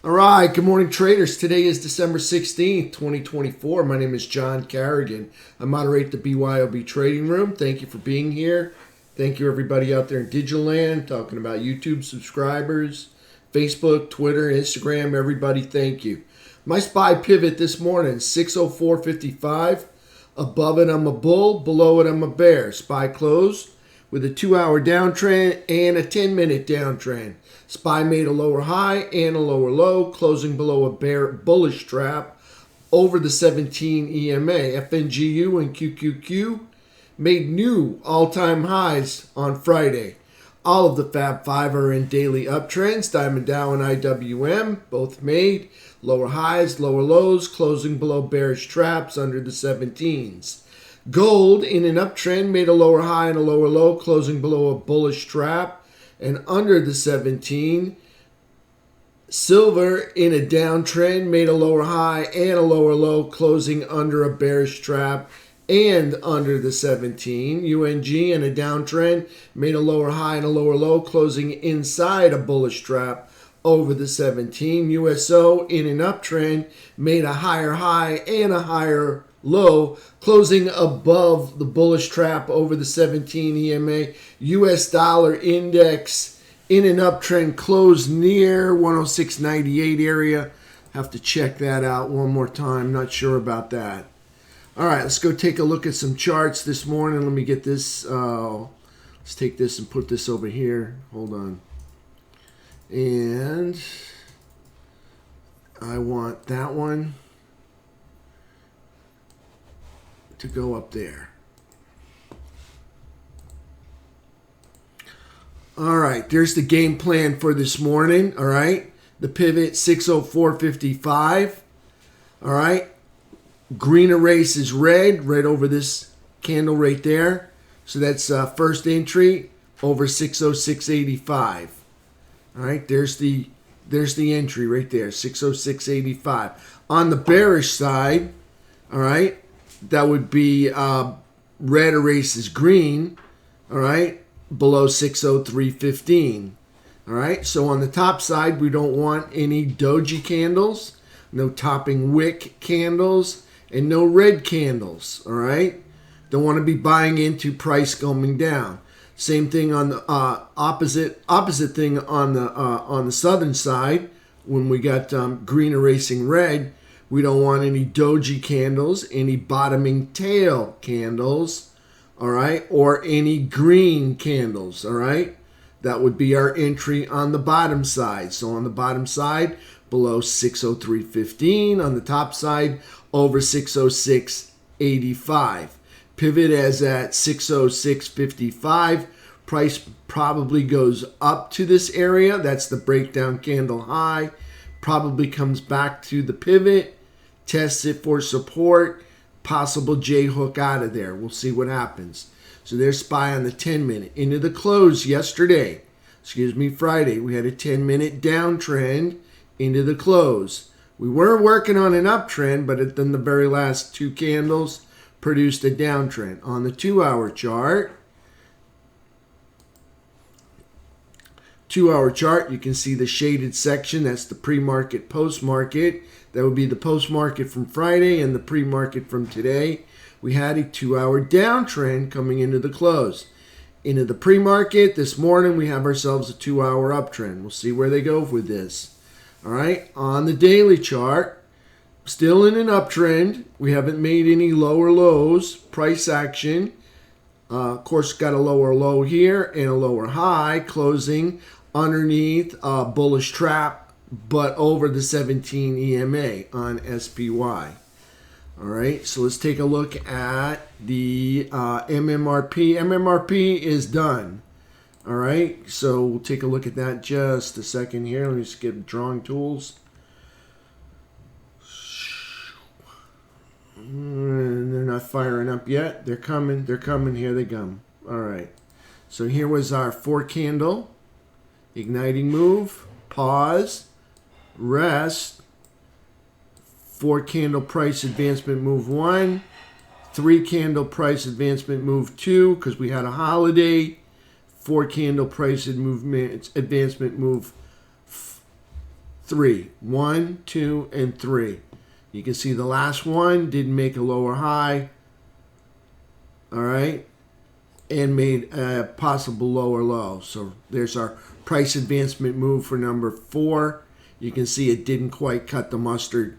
All right, good morning, traders. Today is December 16th, 2024. My name is John Carrigan. I moderate the BYOB Trading Room. Thank you for being here. Thank you, everybody out there in digital land, talking about YouTube subscribers, Facebook, Twitter, Instagram. Everybody, thank you. My SPY pivot this morning, 604.55. Above it, I'm a bull. Below it, I'm a bear. SPY close with a 2-hour downtrend and a 10-minute downtrend. SPY made a lower high and a lower low, closing below a bear bullish trap over the 17 EMA. FNGU and QQQ made new all-time highs on Friday. All of the Fab 5 are in daily uptrends. Diamond Dow and IWM both made lower highs, lower lows, closing below bearish traps under the 17s. Gold in an uptrend made a lower high and a lower low, closing below a bullish trap and under the 17. Silver in a downtrend made a lower high and a lower low, closing under a bearish trap and under the 17. UNG in a downtrend made a lower high and a lower low, closing inside a bullish trap over the 17. USO in an uptrend made a higher high and a higher low, closing above the bullish trap over the 17 EMA. US dollar index in an uptrend closed near 106.98 area. Have to check that out one more time. Not sure about that. All right, let's go take a look at some charts this morning. Let me get this. Let's take this and put this over here. Hold on. And I want that one to go up there. All right, there's the game plan for this morning. All right, the pivot 604.55. All right, green erase is red right over this candle right there. So that's first entry over 606.85. All right, there's the entry right there, 606.85. On the bearish side, all right, that would be red erases green, all right, below 603.15. All right, so on the top side, we don't want any doji candles, no topping wick candles, and no red candles, all right? Don't want to be buying into price going down. Same thing on the opposite thing on the southern side. When we got green erasing red, we don't want any doji candles, any bottoming tail candles, all right, or any green candles, all right? That would be our entry on the bottom side. So on the bottom side, below 603.15. On the top side, over 606.85. Pivot as at 606.55. Price probably goes up to this area. That's the breakdown candle high. Probably comes back to the pivot. Tests it for support, possible J hook out of there. We'll see what happens. So there's SPY on the 10-minute. Into the close yesterday, Friday, we had a 10-minute downtrend into the close. We were working on an uptrend, but then the very last two candles produced a downtrend. On the 2-hour chart, you can see the shaded section. That's the pre-market, post-market. That would be the post-market from Friday and the pre-market from today. We had a 2-hour downtrend coming into the close. Into the pre-market this morning, we have ourselves a 2-hour uptrend. We'll see where they go with this. All right, on the daily chart, still in an uptrend. We haven't made any lower lows. Price action, of course, got a lower low here and a lower high, closing underneath a bullish trap, but over the 17 EMA on SPY. All right, so let's take a look at the MMRP. MMRP is done. All right, so we'll take a look at that just a second here. Let me just get drawing tools. And they're not firing up yet. They're coming. They're coming. Here they come. All right. So here was our 4-candle igniting move. Pause. Rest. 4-candle price advancement move 1. 3-candle price advancement move 2 because we had a holiday. 4-candle price advancement move 3. 1, 2, and 3. You can see the last one didn't make a lower high. All right. And made a possible lower low. So there's our price advancement move for number 4. You can see it didn't quite cut the mustard.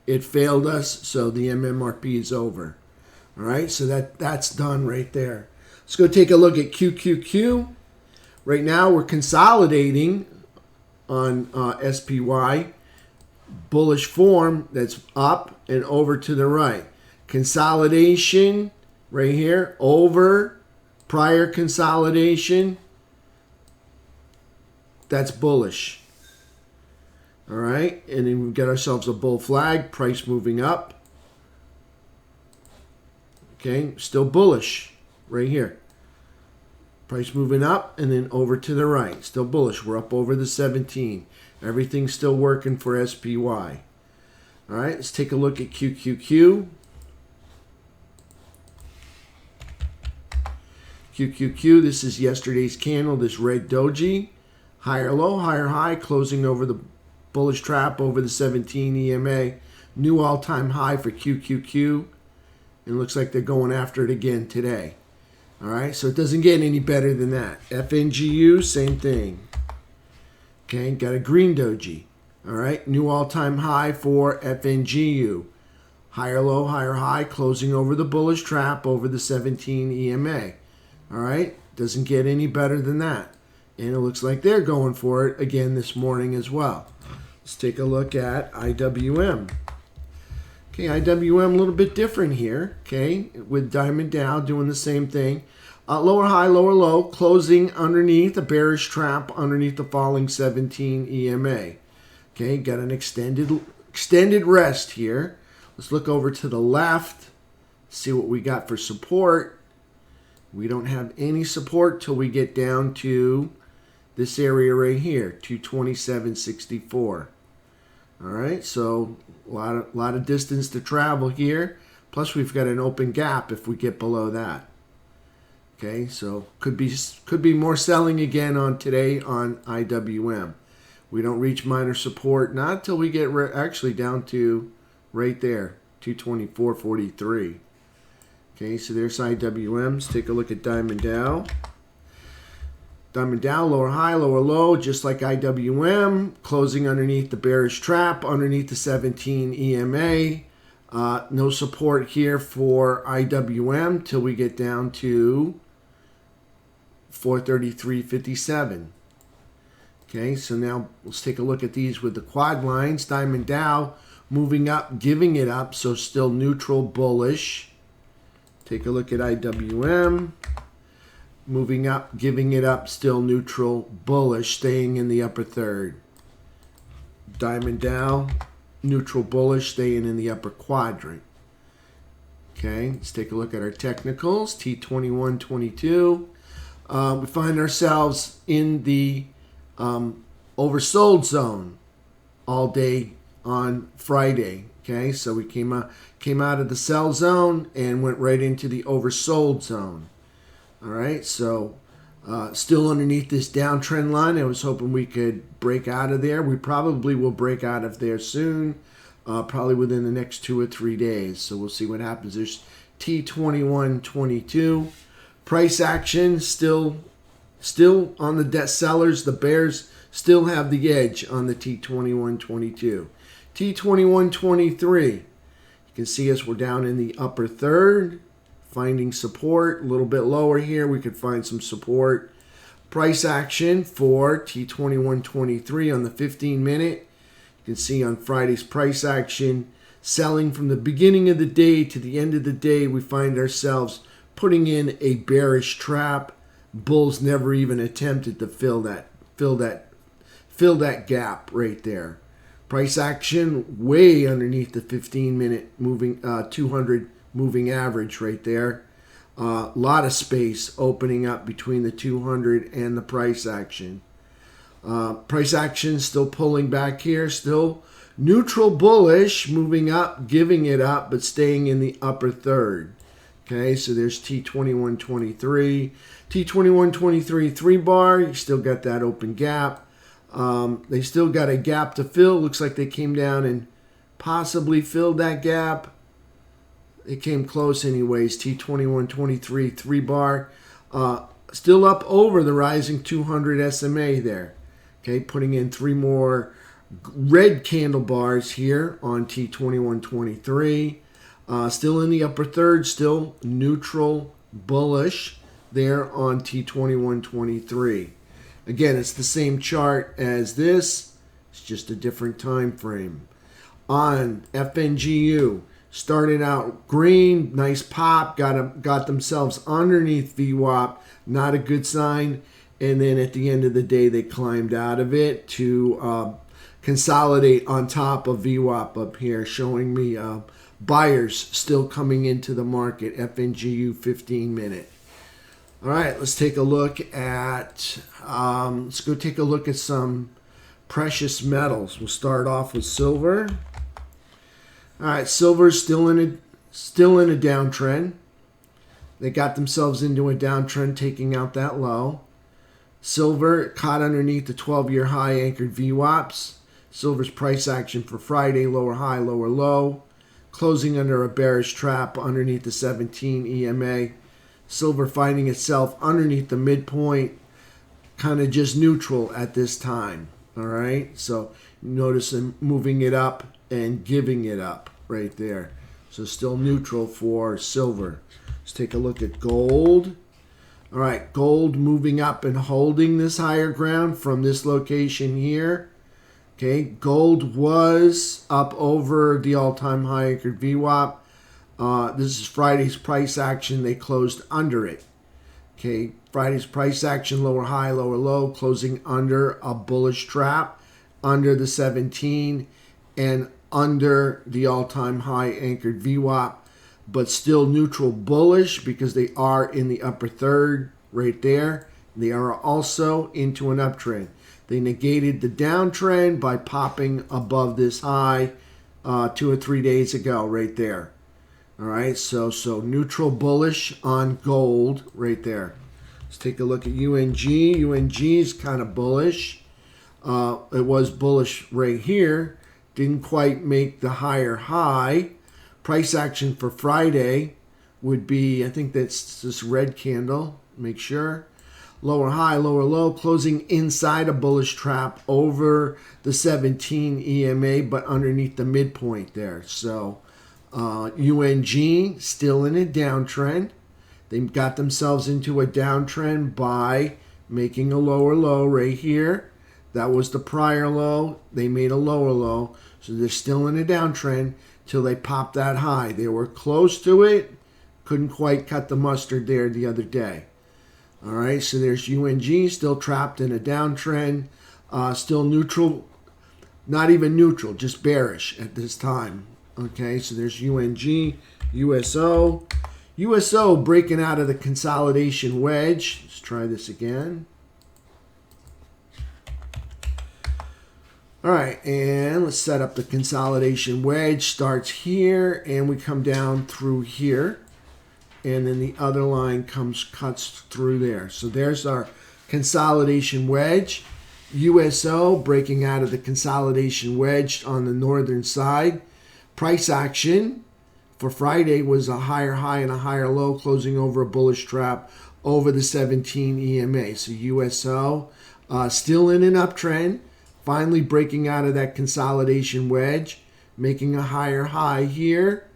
It failed us, so the MMRP is over. All right, so that's done right there. Let's go take a look at QQQ. Right now we're consolidating on SPY. Bullish form that's up and over to the right. Consolidation right here, over. Prior consolidation, that's bullish. All right, and then we've got ourselves a bull flag, price moving up. Okay, still bullish right here. Price moving up and then over to the right. Still bullish. We're up over the 17. Everything's still working for SPY. All right, let's take a look at QQQ. QQQ, this is yesterday's candle, this red doji. Higher low, higher high, closing over the bullish trap over the 17 EMA. New all-time high for QQQ. It looks like they're going after it again today. All right, so it doesn't get any better than that. FNGU, same thing. Okay, got a green doji. All right, new all-time high for FNGU. Higher low, higher high, closing over the bullish trap over the 17 EMA. All right, doesn't get any better than that. And it looks like they're going for it again this morning as well. Let's take a look at IWM. Okay, IWM a little bit different here, okay, with Diamond Dow doing the same thing. Lower high, lower low, closing underneath a bearish trap underneath the falling 17 EMA. Okay, got an extended rest here. Let's look over to the left, see what we got for support. We don't have any support till we get down to this area right here, 227.64. All right, so a lot of distance to travel here. Plus, we've got an open gap if we get below that. Okay, so could be more selling again on today on IWM. We don't reach minor support not until we get actually down to right there, 224.43. Okay, so there's IWM. Let's take a look at Diamond Dow. Diamond Dow, lower high, lower low, just like IWM, closing underneath the bearish trap, underneath the 17 EMA. No support here for IWM till we get down to 433.57. Okay, so now let's take a look at these with the quad lines. Diamond Dow moving up, giving it up, so still neutral, bullish. Take a look at IWM. Moving up, giving it up, still neutral, bullish, staying in the upper third. Diamond Dow, neutral, bullish, staying in the upper quadrant. Okay, let's take a look at our technicals. T21.22. We find ourselves in the oversold zone all day on Friday. Okay, so we came out of the sell zone and went right into the oversold zone. All right, so still underneath this downtrend line. I was hoping we could break out of there. We probably will break out of there soon, probably within the next 2 or 3 days. So we'll see what happens. There's T21.22. Price action still on the debt sellers. The bears still have the edge on the T21.22. T21.23. You can see us, we're down in the upper third, finding support. A little bit lower here, we could find some support. Price action for T21.23 on the 15-minute. You can see on Friday's price action, selling from the beginning of the day to the end of the day, we find ourselves putting in a bearish trap. Bulls never even attempted to fill that gap right there. Price action way underneath the 15-minute moving 200 moving average right there. Lot of space opening up between the 200 and the price action. Price action still pulling back here, still neutral bullish, moving up, giving it up, but staying in the upper third. Okay, so there's T21.23. T21.23 3 bar, you still got that open gap. They still got a gap to fill. Looks like they came down and possibly filled that gap. It came close anyways. T2123 3 bar. Still up over the rising 200 SMA there. Okay, putting in 3 more red candle bars here on T2123. Still in the upper third, still neutral bullish there on T2123. Again, it's the same chart as this. It's just a different time frame. On FNGU, started out green, nice pop, got themselves underneath VWAP, not a good sign. And then at the end of the day, they climbed out of it to consolidate on top of VWAP up here, showing me buyers still coming into the market. FNGU 15-minute. All right, let's take a look at, let's go take a look at some precious metals. We'll start off with silver. All right, silver's still in a downtrend. They got themselves into a downtrend, taking out that low. Silver caught underneath the 12-year high anchored VWAPs. Silver's price action for Friday, lower high, lower low. Closing under a bearish trap underneath the 17 EMA. Silver finding itself underneath the midpoint, kind of just neutral at this time. All right, so notice them moving it up and giving it up right there. So still neutral for silver. Let's take a look at gold. All right, gold moving up and holding this higher ground from this location here. Okay, gold was up over the all-time high anchored VWAP. This is Friday's price action. They closed under it. Okay, Friday's price action, lower high, lower low, closing under a bullish trap, under the 17 and under the all-time high anchored VWAP, but still neutral bullish because they are in the upper third right there. They are also into an uptrend. They negated the downtrend by popping above this high 2 or 3 days ago right there. All right, so neutral bullish on gold right there. Let's take a look at UNG. UNG is kind of bullish. It was bullish right here. Didn't quite make the higher high. Price action for Friday would be, I think that's this red candle. Make sure. Lower high, lower low, closing inside a bullish trap over the 17 EMA, but underneath the midpoint there. So UNG still in a downtrend. They got themselves into a downtrend by making a lower low right here. That was the prior low. They made a lower low. So they're still in a downtrend till they popped that high. They were close to it. Couldn't quite cut the mustard there the other day. All right, so there's UNG still trapped in a downtrend. Still neutral. Not even neutral, just bearish at this time. Okay, so there's UNG, USO. USO breaking out of the consolidation wedge. Let's try this again. All right, and let's set up the consolidation wedge. Starts here, and we come down through here. And then the other line cuts through there. So there's our consolidation wedge. USO breaking out of the consolidation wedge on the northern side. Price action for Friday was a higher high and a higher low, closing over a bullish trap over the 17 EMA. So USO still in an uptrend, finally breaking out of that consolidation wedge, making a higher high here,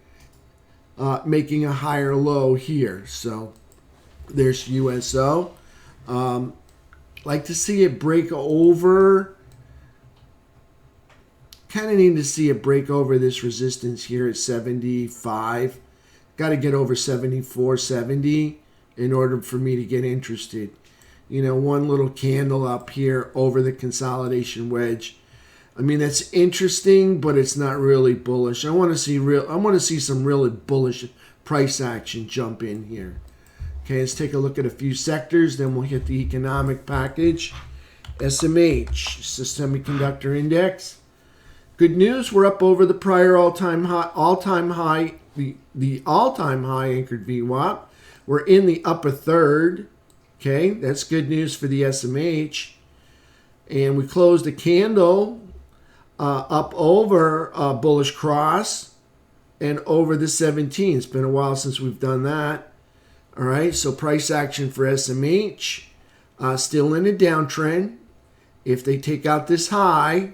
making a higher low here. So there's USO. Like to see it break over. Kind of need to see it break over this resistance here at 75. Got to get over 74.70 in order for me to get interested. You know, one little candle up here over the consolidation wedge. I mean, that's interesting, but it's not really bullish. I want to see some really bullish price action jump in here. Okay, let's take a look at a few sectors, then we'll hit the economic package. SMH, it's the semiconductor index. Good news, we're up over the prior all-time high, the all-time high anchored VWAP. We're in the upper third. Okay, that's good news for the SMH. And we closed the candle up over a bullish cross and over the 17. It's been a while since we've done that. All right, so price action for SMH, still in a downtrend. If they take out this high,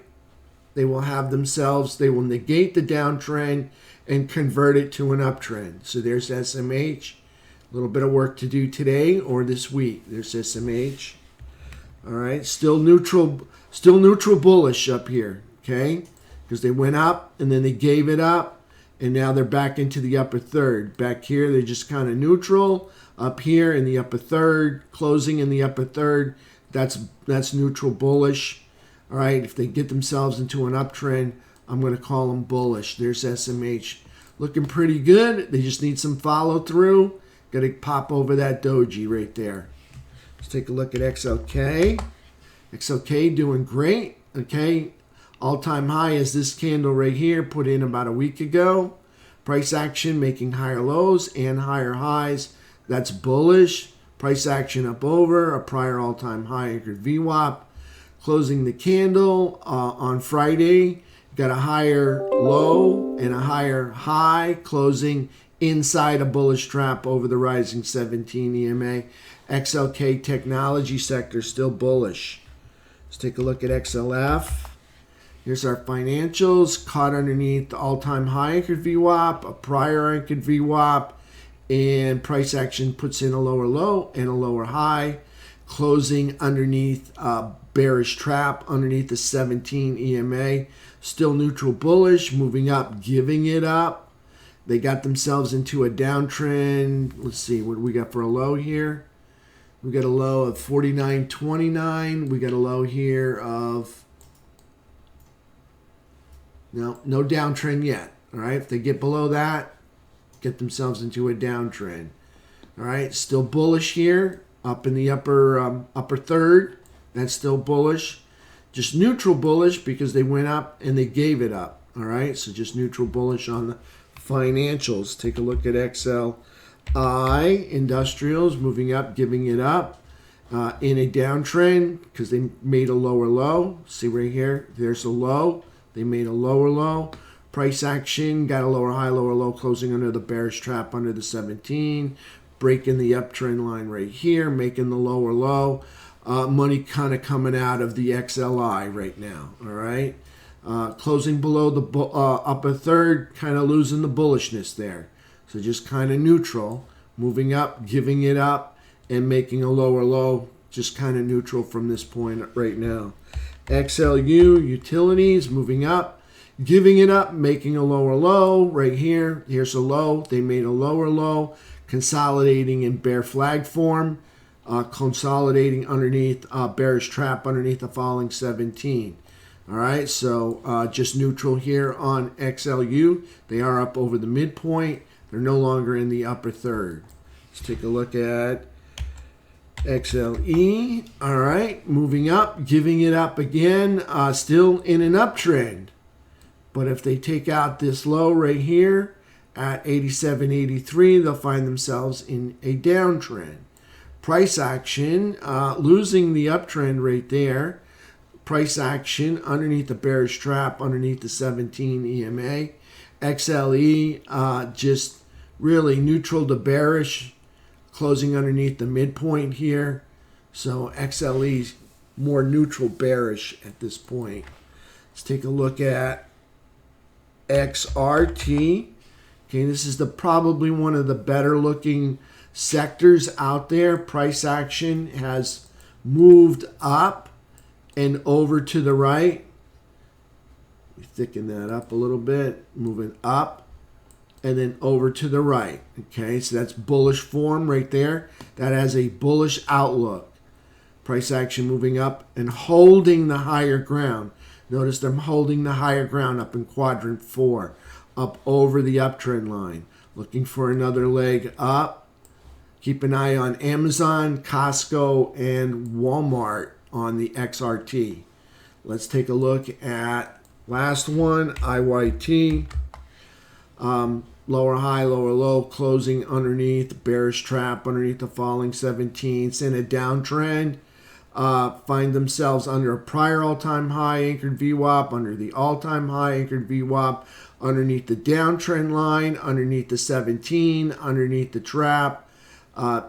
they will negate the downtrend and convert it to an uptrend. So there's SMH. A little bit of work to do today or this week. There's SMH. All right, still neutral bullish up here, okay? Because they went up and then they gave it up, and now they're back into the upper third. Back here, they're just kind of neutral. Up here in the upper third, closing in the upper third, that's neutral bullish. All right, if they get themselves into an uptrend, I'm going to call them bullish. There's SMH. Looking pretty good. They just need some follow through. Got to pop over that doji right there. Let's take a look at XLK. XLK doing great. Okay, all-time high is this candle right here, put in about a week ago. Price action making higher lows and higher highs. That's bullish. Price action up over a prior all-time high anchored VWAP. Closing the candle on Friday. Got a higher low and a higher high, closing inside a bullish trap over the rising 17 EMA. XLK technology sector still bullish. Let's take a look at XLF. Here's our financials, caught underneath the all-time high anchored VWAP, a prior anchored VWAP, and price action puts in a lower low and a lower high, closing underneath a bearish trap underneath the 17 EMA. Still neutral bullish, moving up, giving it up. They got themselves into a downtrend. Let's see, what do we got for a low here? We got a low of 49.29. We got a low here of, no downtrend yet. All right, if they get below that, get themselves into a downtrend. All right, still bullish here, up in the upper third. That's still bullish. Just neutral bullish because they went up and they gave it up. All right, so just neutral bullish on the financials. Take a look at XLI. Industrials moving up, giving it up in a downtrend because they made a lower low. See right here, there's a low. They made a lower low. Price action got a lower high, lower low, closing under the bearish trap under the 17. Breaking the uptrend line right here, making the lower low. Money kind of coming out of the XLI right now. All right. Closing below the upper third, kind of losing the bullishness there. So just kind of neutral, moving up, giving it up, and making a lower low, just kind of neutral from this point right now. XLU, utilities, moving up, giving it up, making a lower low right here. Here's a low. They made a lower low, consolidating in bear flag form, consolidating underneath bearish trap underneath the falling 17. All right, so just neutral here on XLU. They are up over the midpoint. They're no longer in the upper third. Let's take a look at XLE. All right, moving up, giving it up again, still in an uptrend. But if they take out this low right here at 87.83, they'll find themselves in a downtrend. Price action, losing the uptrend right there. Price action underneath the bearish trap, underneath the 17 EMA. XLE, just really neutral to bearish, closing underneath the midpoint here. So XLE's more neutral bearish at this point. Let's take a look at XRT. Okay, this is probably one of the better looking sectors out there. Price action has moved up and over to the right. Thicken that up a little bit, moving up and then over to the right. Okay, so that's bullish form right there. That has a bullish outlook. Price action moving up and holding the higher ground. Notice them holding the higher ground up in quadrant 4, up over the uptrend line. Looking for another leg up. Keep an eye on Amazon, Costco, and Walmart on the XRT. Let's take a look at last one, IYT. Lower high, lower low, closing underneath bearish trap, underneath the falling 17. It's in a downtrend. find themselves under a prior all-time high anchored VWAP, under the all-time high anchored VWAP, underneath the downtrend line, underneath the 17, underneath the trap.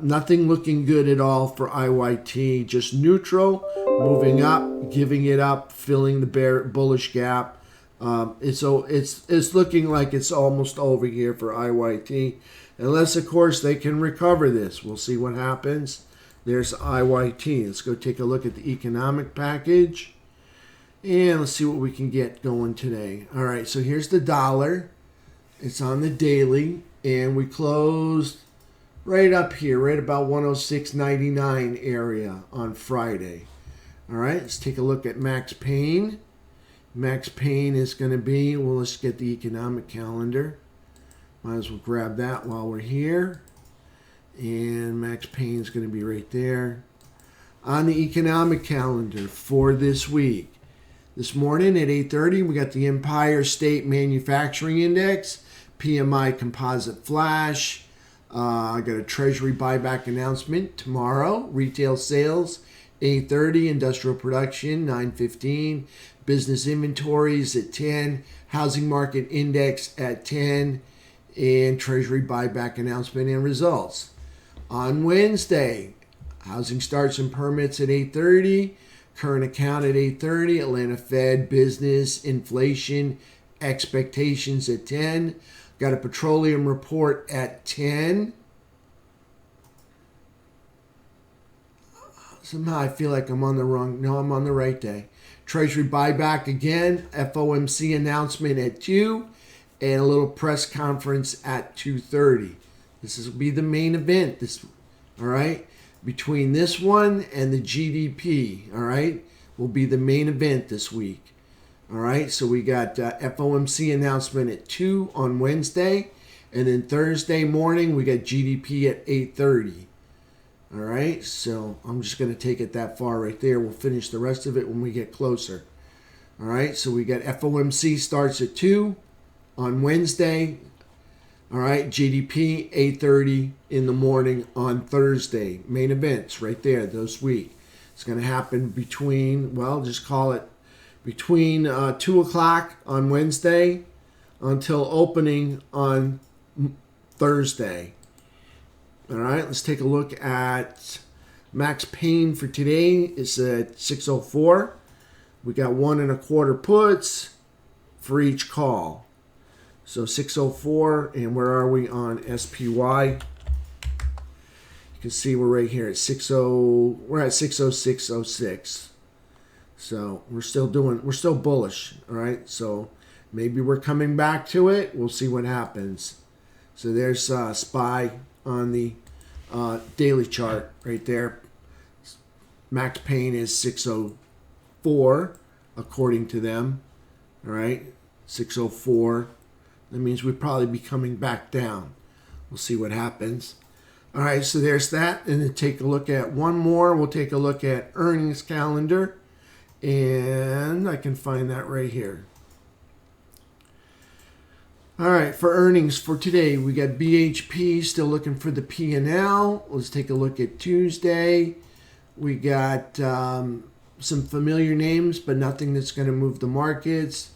Nothing looking good at all for IYT. Just neutral, moving up, giving it up, filling the bullish gap. It's looking like it's almost over here for IYT, unless of course they can recover this. We'll see what happens. There's IYT. Let's go take a look at the economic package, and let's see what we can get going today. All right, so here's the dollar. It's on the daily, and we closed right up here, right about 106.99 area on Friday. All right, let's take a look at Max Pain. Max Pain is going to be, well, let's get the economic calendar. Might as well grab that while we're here. And Max Pain is going to be right there. On the economic calendar for this week. This morning at 8:30, we got the Empire State Manufacturing Index, PMI Composite Flash. I got a Treasury buyback announcement tomorrow. Retail sales, 8:30. Industrial production, 9:15. Business inventories at 10. Housing market index at 10. And Treasury buyback announcement and results. On Wednesday, housing starts and permits at 8:30. Current account at 8:30. Atlanta Fed business inflation expectations at 10. Got a petroleum report at 10. Somehow I feel like I'm on the wrong. No, I'm on the right day. Treasury buyback again. FOMC announcement at 2. And a little press conference at 2:30. This will be the main event. All right? Between this one and the GDP, all right, will be the main event this week. All right, so we got FOMC announcement at 2 on Wednesday, and then Thursday morning we got GDP at 8:30. All right, so I'm just going to take it that far right there. We'll finish the rest of it when we get closer. All right, so we got FOMC starts at 2 on Wednesday. All right, GDP 8:30 in the morning on Thursday. Main events right there this week. It's going to happen between, well, just call it between 2 o'clock on Wednesday until opening on Thursday. All right, let's take a look at Max Pain for today. It's at 604. We got 1 1/4 puts for each call. So 604, and where are we on SPY? You can see we're right here at 60. We're at 606.06. So we're still bullish. All right. So maybe we're coming back to it. We'll see what happens. So there's SPY on the daily chart right there. Max Pain is 604 according to them. All right, 604. That means we'd probably be coming back down. We'll see what happens. All right, so there's that. And then take a look at one more. We'll take a look at earnings calendar. And I can find that right here. All right, for earnings for today, we got BHP still looking for the P&L. Let's take a look at Tuesday. We got some familiar names, but nothing that's going to move the markets.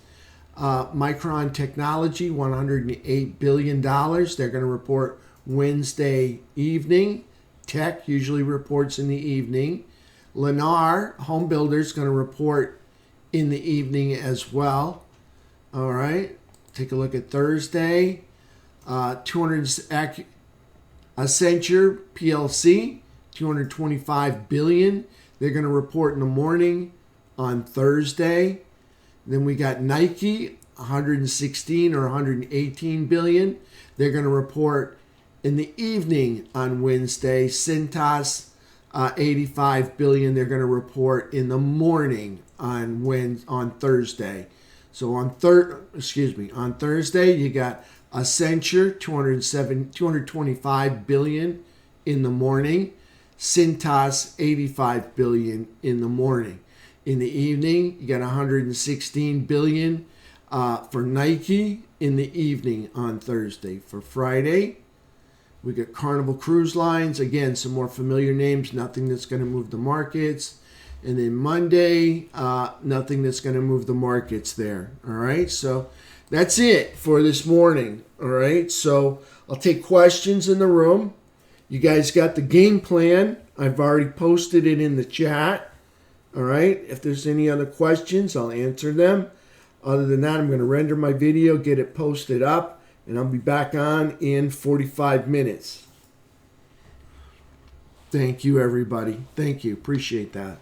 Micron Technology, $108 billion. They're going to report Wednesday evening. Tech usually reports in the evening. Lennar, home builders, going to report in the evening as well. All right. Take a look at Thursday. Accenture PLC, $225 billion. They're going to report in the morning on Thursday. Then we got Nike, 116 or 118 billion. They're going to report in the evening on Wednesday. Cintas, 85 billion. They're going to report in the morning on Thursday. So on Thursday you got Accenture, 225 billion in the morning. Cintas, 85 billion in the morning. In the evening, you got 116 billion for Nike in the evening on Thursday. For Friday, we got Carnival Cruise Lines. Again, some more familiar names, nothing that's going to move the markets. And then Monday, nothing that's going to move the markets there. All right. So that's it for this morning. All right. So I'll take questions in the room. You guys got the game plan. I've already posted it in the chat. All right. If there's any other questions, I'll answer them. Other than that, I'm going to render my video, get it posted up, and I'll be back on in 45 minutes. Thank you, everybody. Thank you. Appreciate that.